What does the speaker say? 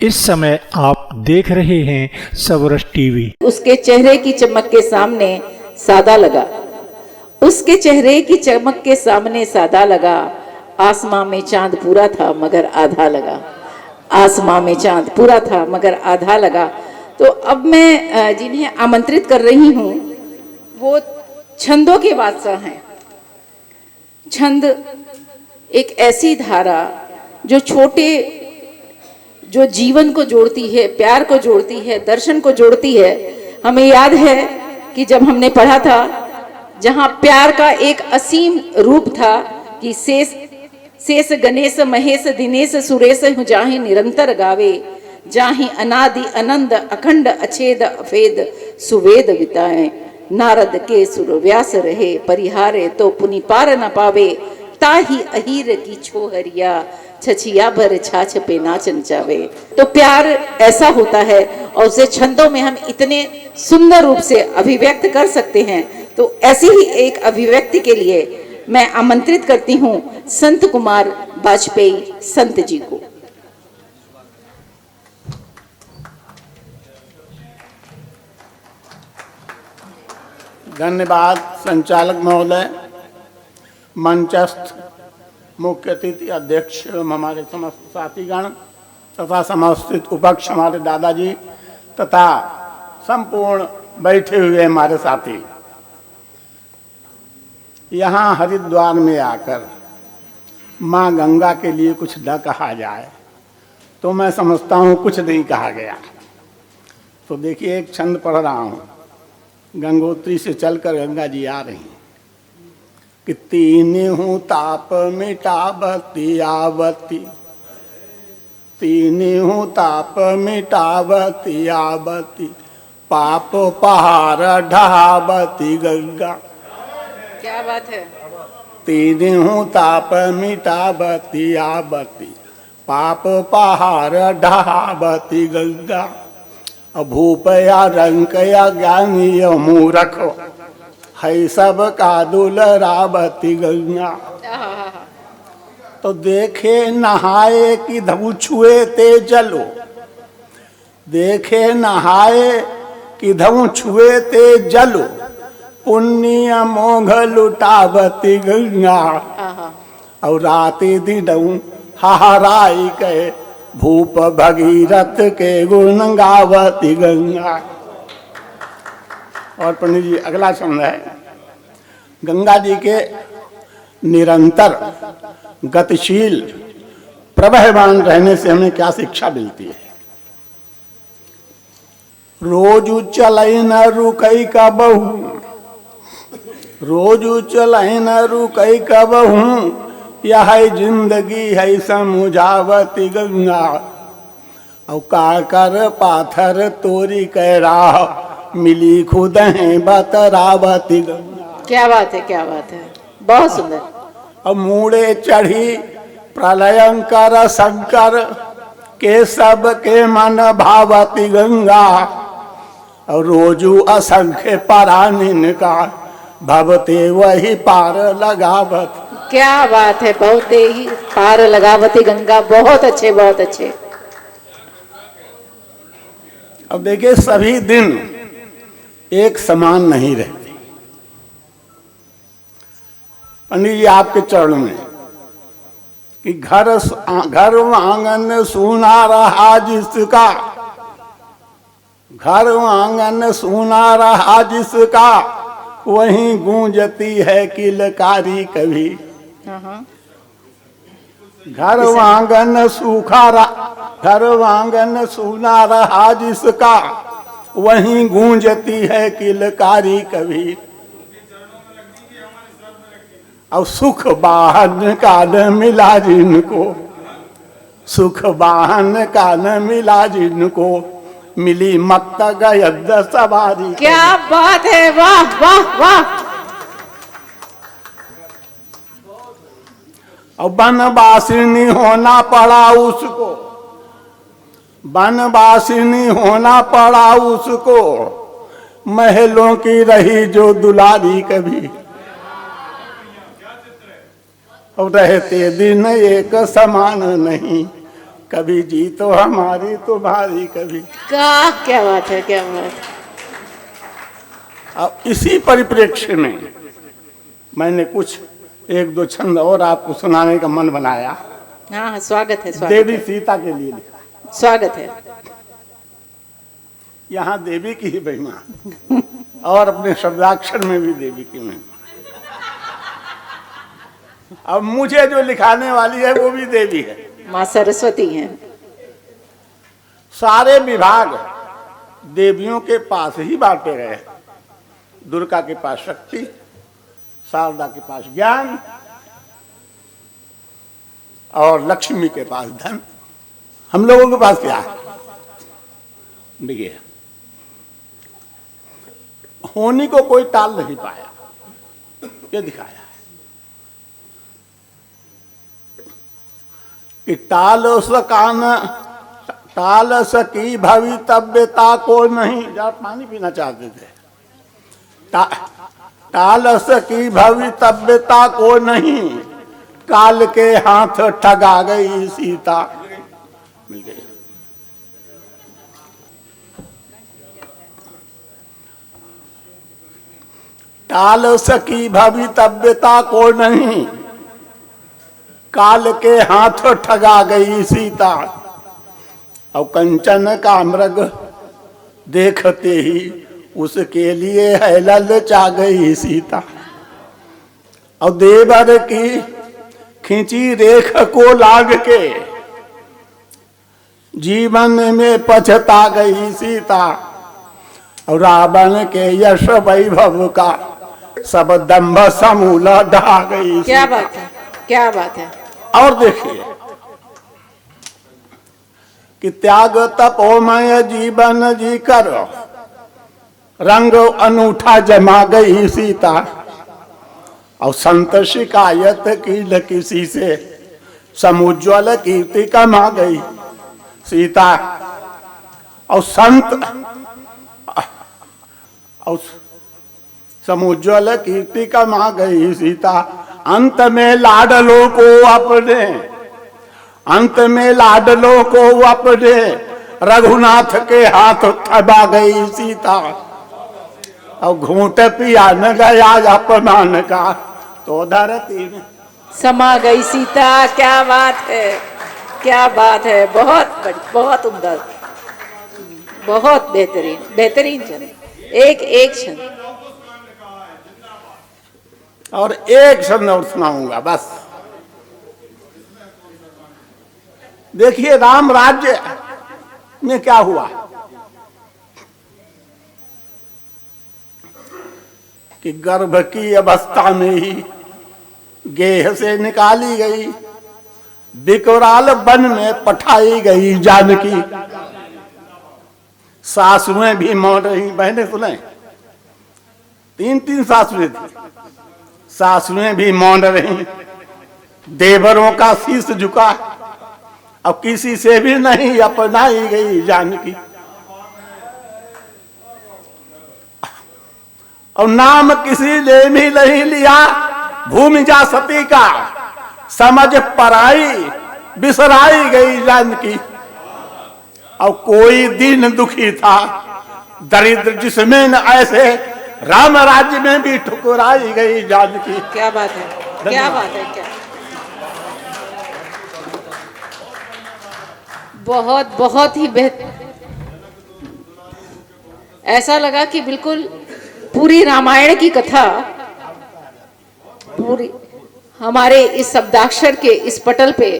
इस समय आप देख रहे हैं सबरस टीवी। उसके चेहरे की चमक के सामने सादा लगा, उसके चेहरे की चमक के सामने सादा लगा। आसमां में चांद पूरा था मगर आधा लगा, आसमां में चांद पूरा था मगर आधा लगा। तो अब मैं जिन्हें आमंत्रित कर रही हूँ वो छंदों के बादशाह हैं। छंद एक ऐसी धारा जो जीवन को जोड़ती है, प्यार को जोड़ती है, दर्शन को जोड़ती है। हमें याद है कि जब हमने पढ़ा था, जहाँ प्यार का एक असीम रूप था कि शेष गणेश महेश दिनेश सुरेश हूँ जाहि निरंतर गावे, जाहि अनादि आनंद अखंड अछेद अफेद सुवेद बिताए। नारद के सुर व्यास रहे परिहारे तो पुनि पार न पावे, ताही अहीर की छोहरिया छछिया भर छाछ पे नाचन जावे। तो प्यार ऐसा होता है और उसे छंदों में हम इतने सुंदर रूप से अभिव्यक्त कर सकते हैं। तो ऐसी ही एक अभिव्यक्ति के लिए मैं आमंत्रित करती हूँ संत कुमार वाजपेयी संत जी को। धन्यवाद संचालक महोदय, मंचस्थ मुख्य अतिथि अध्यक्ष एवं हमारे समस्त साथीगण तथा समस्थित उपक्ष हमारे दादाजी तथा संपूर्ण बैठे हुए हमारे साथी। यहाँ हरिद्वार में आकर माँ गंगा के लिए कुछ न कहा जाए तो मैं समझता हूँ कुछ नहीं कहा गया। तो देखिए एक छंद पढ़ रहा हूँ। गंगोत्री से चलकर गंगा जी आ रही हैं कि तीन हूँ ताप मिटावती आवती, तीन हूँ ताप मिटावती आवती, पाप पहाड़ ढहावती गंगा। क्या बात है। तीन हूँ ताप मिटावती आवती, पाप पहाड़ ढहावती गंगा। भूप या रंक या ज्ञानी या मूर्ख है सब का दुलरावती गंगा। तो देखे नहाए कि धऊ छुए ते जलो, देखे नहाए कि धऊ छुए ते जलो, पुण्य मोघ लुटावती गंगा। और राति दिनऊ हाहाराई कहे भूप भगीरथ के गुण गावती गंगा। और पंडित जी अगला छंद है। गंगा जी के निरंतर गतिशील प्रवहमान रहने से हमें क्या शिक्षा मिलती है। रोज चलई न रुकई का बहू, रोज चलई न रुकई का बहू, यह जिंदगी है समुझावती गंगा। और काकर पाथर तोरी कह राह, मिली खुद है बतरावती गंगा। क्या बात है, क्या बात है, बहुत सुंदर। अब मूड़े चढ़ी प्रलयंकर शंकर के सब के मन भावती गंगा। और रोजू असंख्य परानिन का भवते वही पार लगावत। क्या बात है, बहुत ही पार लगावती गंगा। बहुत अच्छे, बहुत अच्छे। अब देखिए सभी दिन एक समान नहीं रहते। पंडित जी आपके चरण में कि घर आंगन सुना रहा जिसका, घर आंगन सुना रहा जिसका, वहीं गूंजती है किलकारी कभी। घर आंगन सूखा रहा, घर आंगन सुना रहा जिसका, वहीं गूंजती है किलकारी कभी। और सुख वाहन का न मिला जिनको, सुख वाहन का न मिला जिनको, मिली मत गयद सवारी। क्या बात है, वाह वाह वाह। और बनवासिनी होना पड़ा उसको, बनवासिनी होना पड़ा उसको, महलों की रही जो दुलारी कभी। और रहते दिन एक समान नहीं, कभी जीतो हमारी तुम्हारी कभी। क्या बात है, क्या बात है। अब इसी परिप्रेक्ष्य में मैंने कुछ एक दो छंद और आपको सुनाने का मन बनाया। हाँ, स्वागत है, स्वागत देवी है, सीता के लिए लिखा। स्वागत है। यहाँ देवी की ही महिमा और अपने शब्दाक्षर में भी देवी की महिमा। अब मुझे जो लिखाने वाली है वो भी देवी है, माँ सरस्वती हैं। सारे विभाग देवियों के पास ही बांटे गए। दुर्गा के पास शक्ति, शारदा के पास ज्ञान और लक्ष्मी के पास धन। हम लोगों के पास क्या है? देखिए, होनी को कोई टाल नहीं पाया, ये दिखाया है कि टाल सकी भवितव्यता को नहीं। जरा पानी पीना चाहते थे। टाल सकी भवितव्यता को नहीं, काल के हाथ ठगा गई सीता। मिल गई। टाल सकी भवितव्यता को नहीं, काल के हाथ ठगा गई सीता। और कंचन का मृग देखते ही उसके लिए है ललचा गई सीता। और देवर की खींची रेख को लाग के जीवन में पछता गई सीता। और रावण के यश वैभव का सब दंभ समूल ढा गई। क्या बात है, क्या बात है। और देखिए कि त्याग तपोमय जीवन जी कर रंग अनूठा जमा गई सीता। और संत शिकायत की किसी से समुज्वल कीर्ति कमा गई सीता। और संत और समुज्वल कीर्ति कमा गई सीता। अंत में लाडलों को अपने, अंत में लाडलों को अपने रघुनाथ के हाथ थमा गई सीता। और घूंट पिया न गया अपमान का तो धरती में समा गई सीता। क्या बात है, क्या बात है। बहुत उम्दा, बहुत बेहतरीन, बेहतरीन छंद। एक छंद और एक छंद और सुनाऊंगा बस। देखिए राम राज्य में क्या हुआ कि गर्भ की अवस्था में ही गेह से निकाली गई, विकराल वन में पठाई गई जानकी। सासुएं भी मौन रही। बहने सुने, 3 सासुएं थी, सासुएं भी मौन रही। देवरों का शीश झुका, अब किसी से भी नहीं अपनाई गई जानकी। और नाम किसी ने भी नहीं लिया भूमि जा सती का, समझ पराई बिसराई गई जानकी। और कोई दिन दुखी था दरिद्र जिसमें न ऐसे, राम राज्य में भी ठुकराई गई जानकी। क्या बात है, क्या बात है। क्या बहुत ही बेहतर। ऐसा लगा कि बिल्कुल पूरी रामायण की कथा पूरी हमारे इस शब्दाक्षर के इस पटल पे